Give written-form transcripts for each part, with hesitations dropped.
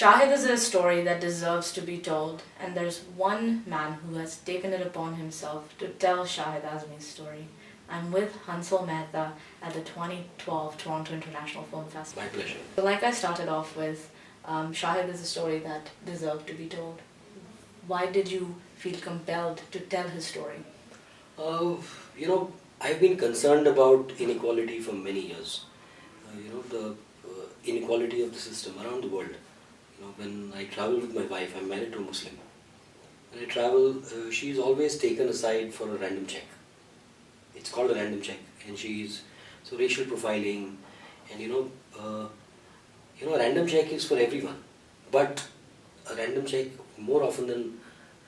Shahid is a story that deserves to be told, and there's one man who has taken it upon himself to tell Shahid Azmi's story. I'm with Hansal Mehta at the 2012 Toronto International Film Festival. My pleasure. So like I started off with, Shahid is a story that deserved to be told. Why did you feel compelled to tell his story? I've been concerned about inequality for many years. The inequality of the system around the world. When I travel with my wife, I'm married to a Muslim. When I travel, she's always taken aside for a random check. It's called a random check, and so racial profiling, and a random check is for everyone, but a random check more often than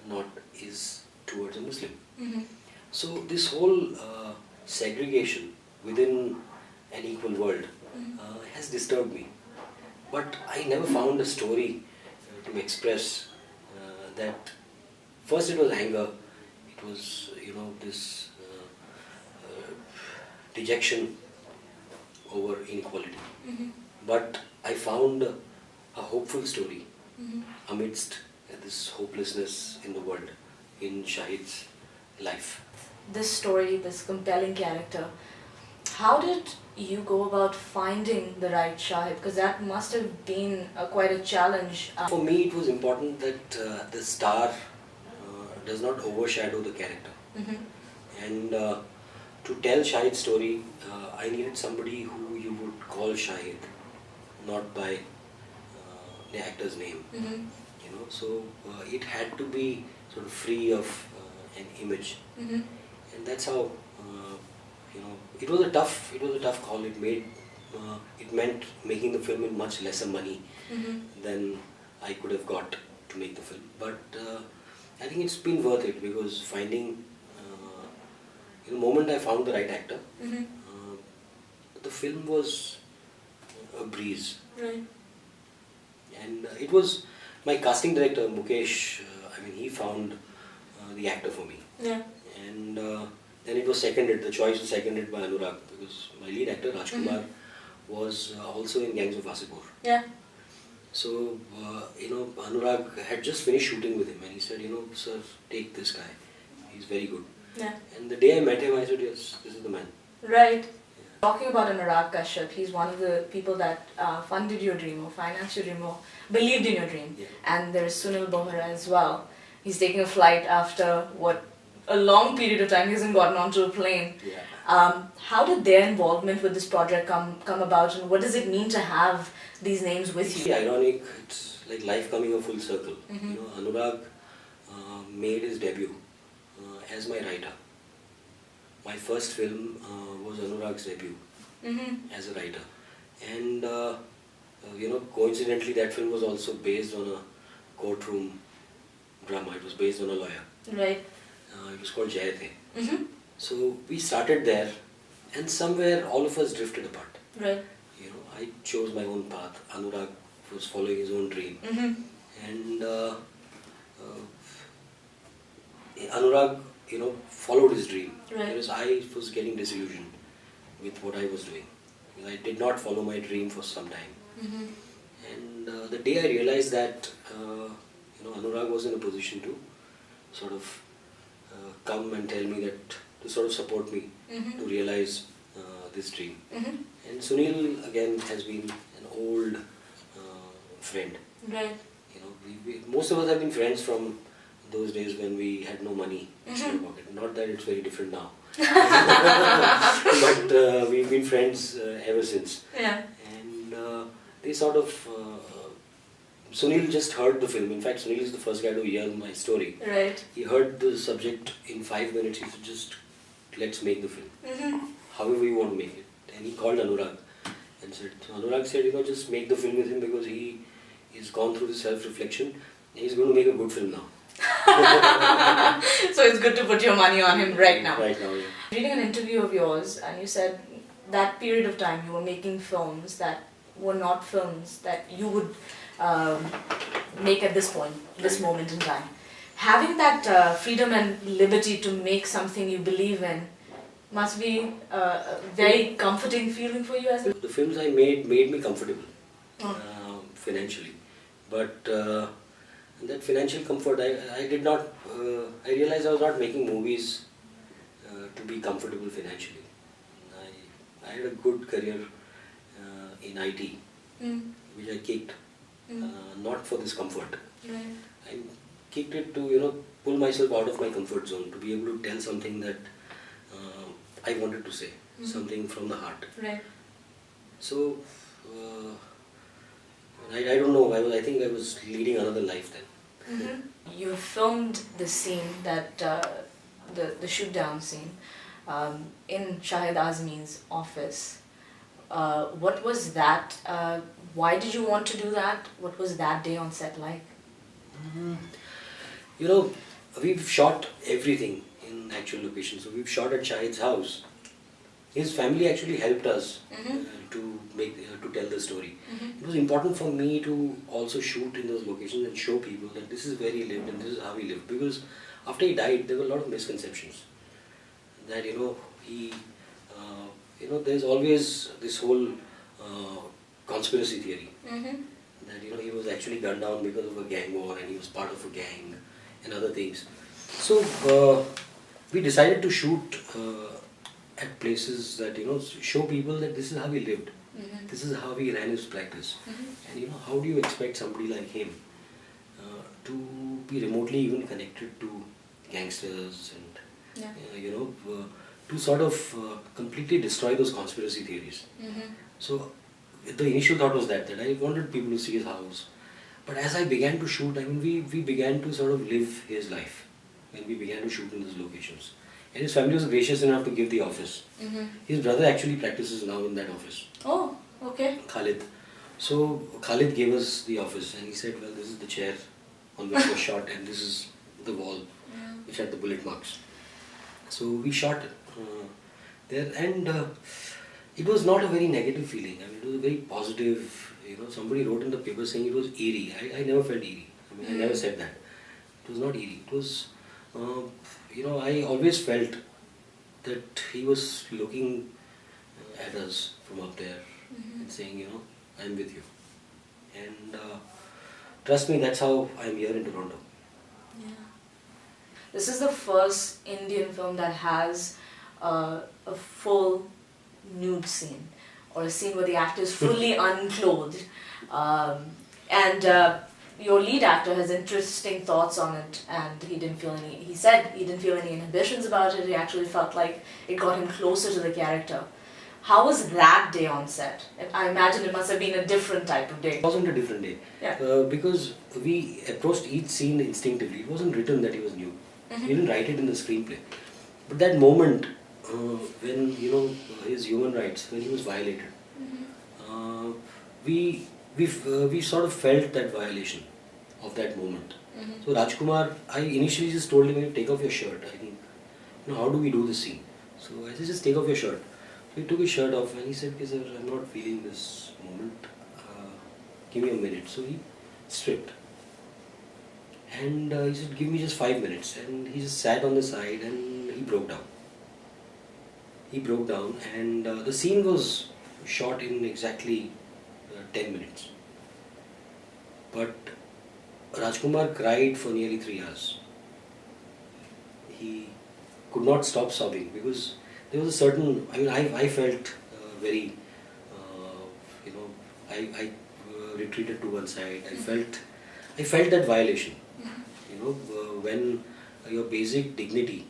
not is towards a Muslim. Mm-hmm. So this whole segregation within an equal world has disturbed me. But I never found a story to express that. First it was anger, it was this dejection over inequality. Mm-hmm. But I found a hopeful story amidst this hopelessness in the world, in Shahid's life. This story, this compelling character, how did you go about finding the right Shahid? Because that must have been quite a challenge. For me, it was important that the star does not overshadow the character. Mm-hmm. And to tell Shahid's story, I needed somebody who you would call Shahid, not by the actor's name. Mm-hmm. So it had to be sort of free of an image, Mm-hmm. and that's how it was a tough call. It meant making the film in much lesser money than I could have got to make the film. But I think it's been worth it, because finding the moment I found the right actor, the film was a breeze. Right. And it was my casting director Mukesh. He found the actor for me. Yeah. And then it was seconded. The choice was seconded by Anurag, because my lead actor Rajkumar was also in Gangs of Wasseypur. Yeah. So Anurag had just finished shooting with him, and he said, sir, take this guy. He's very good. Yeah. And the day I met him, I said, yes, this is the man. Right. Talking about Anurag Kashyap, he's one of the people that funded your dream or financed your dream or believed in your dream. Yeah. And there's Sunil Bohra as well. He's taking a flight after a long period of time. He hasn't gotten onto a plane. Yeah. How did their involvement with this project come about, and what does it mean to have these names with you? It's ironic. It's like life coming a full circle. Anurag made his debut as my writer. My first film was Anurag's debut as a writer, and coincidentally that film was also based on a courtroom drama. It was based on a lawyer. Right. It was called Jayate. So we started there, and somewhere all of us drifted apart. Right. I chose my own path. Anurag was following his own dream, and Anurag followed his dream. Right. Whereas I was getting disillusioned with what I was doing. I did not follow my dream for some time. And the day I realized that Anurag was in a position to sort of come and tell me that, to sort of support me to realize this dream. And Sunil again has been an old friend. Right. Most of us have been friends from those days when we had no money in our pocket. Not that it's very different now. But we've been friends ever since. Yeah. And they sort of... Sunil just heard the film. In fact, Sunil is the first guy to hear my story. Right. He heard the subject in 5 minutes. He said, just let's make the film. However you want to make it. And he called Anurag and said, Anurag said, just make the film with him, because he's gone through the self-reflection and he's going to make a good film now. So it's good to put your money on him right now. Right now, yeah. Reading an interview of yours, and you said that period of time you were making films that were not films that you would make at this point, this moment in time. Having that freedom and liberty to make something you believe in must be a very comforting feeling for you as well. The films I made me comfortable financially, But that financial comfort, I did not, I realized I was not making movies to be comfortable financially. I had a good career in IT, which I kicked, not for this comfort. Right. I kicked it to, pull myself out of my comfort zone, to be able to tell something that I wanted to say, something from the heart. Right. So, I don't know, I think I was leading another life then. You filmed the scene that the shoot down scene in Shahid Azmi's office. What was that? Why did you want to do that? What was that day on set like? We've shot everything in actual location. So we've shot at Shahid's house. His family actually helped us to tell the story. It was important for me to also shoot in those locations and show people that this is where he lived and this is how he lived. Because after he died, there were a lot of misconceptions. That there's always this whole conspiracy theory. That he was actually gunned down because of a gang war and he was part of a gang and other things. So we decided to shoot at places that show people that this is how he lived, this is how he ran his practice, and how do you expect somebody like him to be remotely even connected to gangsters and to sort of completely destroy those conspiracy theories. So the initial thought was that I wanted people to see his house. But as I began to shoot, we began to sort of live his life when we began to shoot in those locations. And his family was gracious enough to give the office. His brother actually practices now in that office. Oh, okay. Khalid. So Khalid gave us the office and he said, well, this is the chair on which was shot and this is the wall which had the bullet marks. So we shot there and it was not a very negative feeling. It was a very positive, somebody wrote in the paper saying it was eerie. I never felt eerie. I never said that. It was not eerie. It was, I always felt that he was looking at us from up there and saying, I'm with you. And trust me, that's how I'm here in Toronto. Yeah. This is the first Indian film that has a full nude scene, or a scene where the actor is fully unclothed, and your lead actor has interesting thoughts on it, and he said he didn't feel any inhibitions about it. He actually felt like it got him closer to the character. How was that day on set? I imagine it must have been a different type of day. It wasn't a different day. Yeah. Because we approached each scene instinctively. It wasn't written that he was nude. He didn't write it in the screenplay. But that moment when his human rights, when he was violated, we sort of felt that violation of that moment. So Rajkumar, I initially just told him, take off your shirt. I think, how do we do this scene? So I said, just take off your shirt. So he took his shirt off and he said, okay, sir, I'm not feeling this moment. Give me a minute. So he stripped. And he said, give me just 5 minutes. And he just sat on the side and he broke down. He broke down and the scene was shot in exactly 10 minutes. But Rajkumar cried for nearly 3 hours. He could not stop sobbing because there was a certain, I felt very, I retreated to one side. I felt that violation. When your basic dignity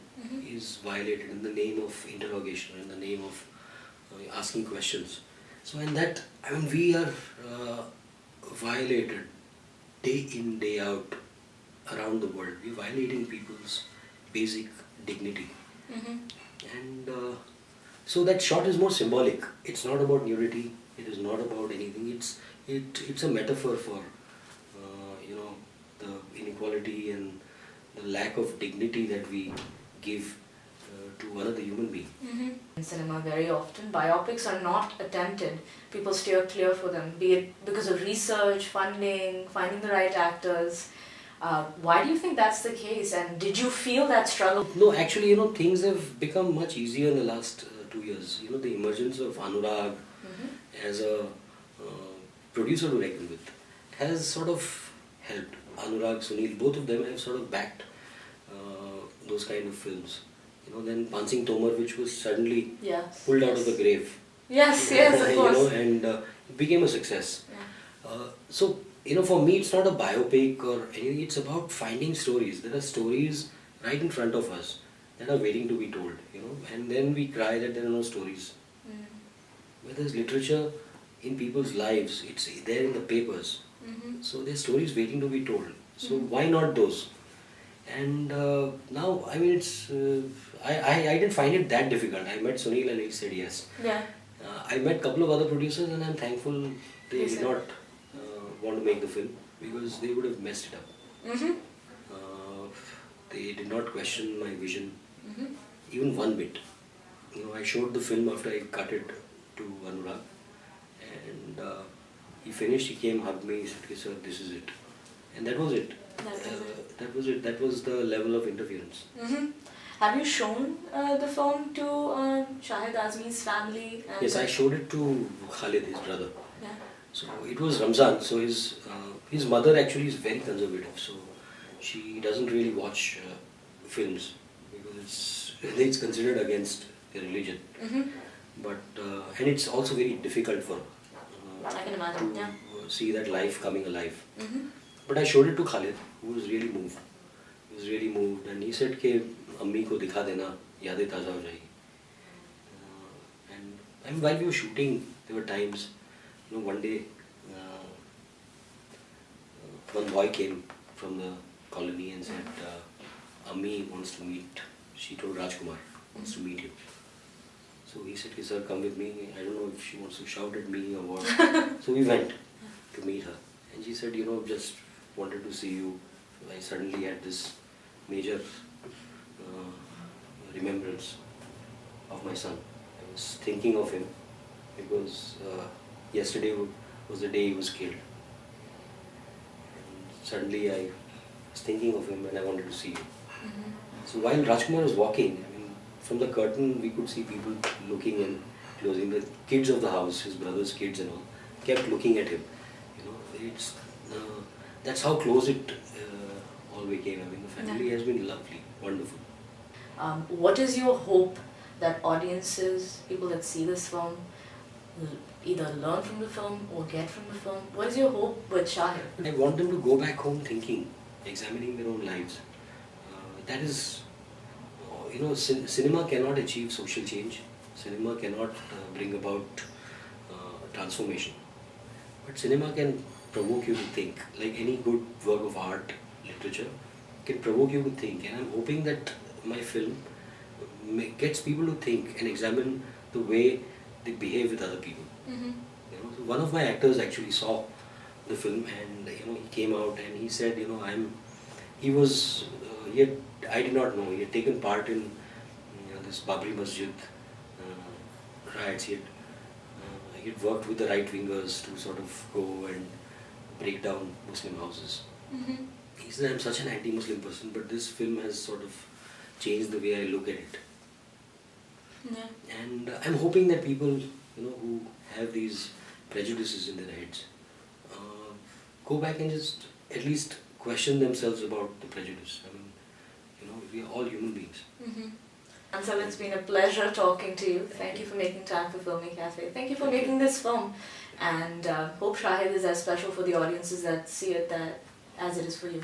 is violated in the name of interrogation, in the name of asking questions. So in that, we are violated day in, day out around the world. We're violating people's basic dignity. And so that shot is more symbolic. It's not about nudity. It is not about anything. It's a metaphor for the inequality and the lack of dignity that we give to another human being. In cinema, very often biopics are not attempted. People steer clear for them, be it because of research, funding, finding the right actors. Why do you think that's the case, and did you feel that struggle? No, actually, things have become much easier in the last 2 years. The emergence of Anurag as a producer to reckon with has sort of helped. Anurag, Sunil, both of them have sort of backed those kind of films. You know, then Pansing Tomar, which was suddenly Yes. pulled out of the grave. Yes, yes, of You course. know, and it became a success. So, you know, for me, it's not a biopic or anything. It's about finding stories. There are stories right in front of us that are waiting to be told. You know, and then we cry that there are no stories. Where there's literature in people's lives, it's there in the papers. So there's stories waiting to be told. So why not those? And now, I mean, it's I didn't find it that difficult. I met Sunil and he said yes. Yeah. I met a couple of other producers and I'm thankful they Yes, did sir. not want to make the film because they would have messed it up. They did not question my vision even one bit. You know, I showed the film after I cut it to Anurag, and he finished. He came, hugged me, he said, "Okay, sir, this is it," and that was it. That was it. That was the level of interference. Have you shown the film to Shahid Azmi's family? And Yes, I showed it to Khalid, his brother. Yeah. So it was Ramzan. So his mother actually is very conservative. So she doesn't really watch films because it's considered against their religion. But and it's also very difficult for her I can imagine. to Yeah. see that life coming alive. But I showed it to Khalid, who was really moved. He was really moved, and he said, "कि अम्मी को दिखा देना, यादें ताज़ा हो जाएगी." And while we were shooting, there were times, you know, one day, one boy came from the colony and said, "Ammi wants to meet." She told Rajkumar, "Wants to meet you." So he said, "Sir, come with me." I don't know if she wants to shout at me or what. So we went to meet her, and she said, "You know, just wanted to see you. I suddenly had this major remembrance of my son. I was thinking of him because yesterday was the day he was killed. And suddenly I was thinking of him and I wanted to see you." So while Rajkumar was walking, I mean, from the curtain we could see people looking and closing. The kids of the house, his brother's kids and all, kept looking at him. You know, it's that's how close it all became. I mean, the family has been lovely, wonderful. What is your hope that audiences, people that see this film, either learn from the film or get from the film? What is your hope with Shahid? I want them to go back home thinking, examining their own lives. That is, you know, cinema cannot achieve social change. Cinema cannot bring about transformation. But cinema can provoke you to think. Like any good work of art, literature, can provoke you to think. And I'm hoping that my film gets people to think and examine the way they behave with other people. You know, so one of my actors actually saw the film, and you know, he came out and he said, you know, I did not know, he had taken part in, you know, this Babri Masjid riots. He had worked with the right wingers to sort of go and break down Muslim houses. He said, "I'm such an anti-Muslim person, but this film has sort of changed the way I look at it." Yeah. And I'm hoping that people, you know, who have these prejudices in their heads, go back and just at least question themselves about the prejudice. I mean, you know, we are all human beings. Hansal, it's been a pleasure talking to you. Thank you for making time for Filmicafe. Thank you for making this film. And hope Shahid is as special for the audiences that see it as it is for you.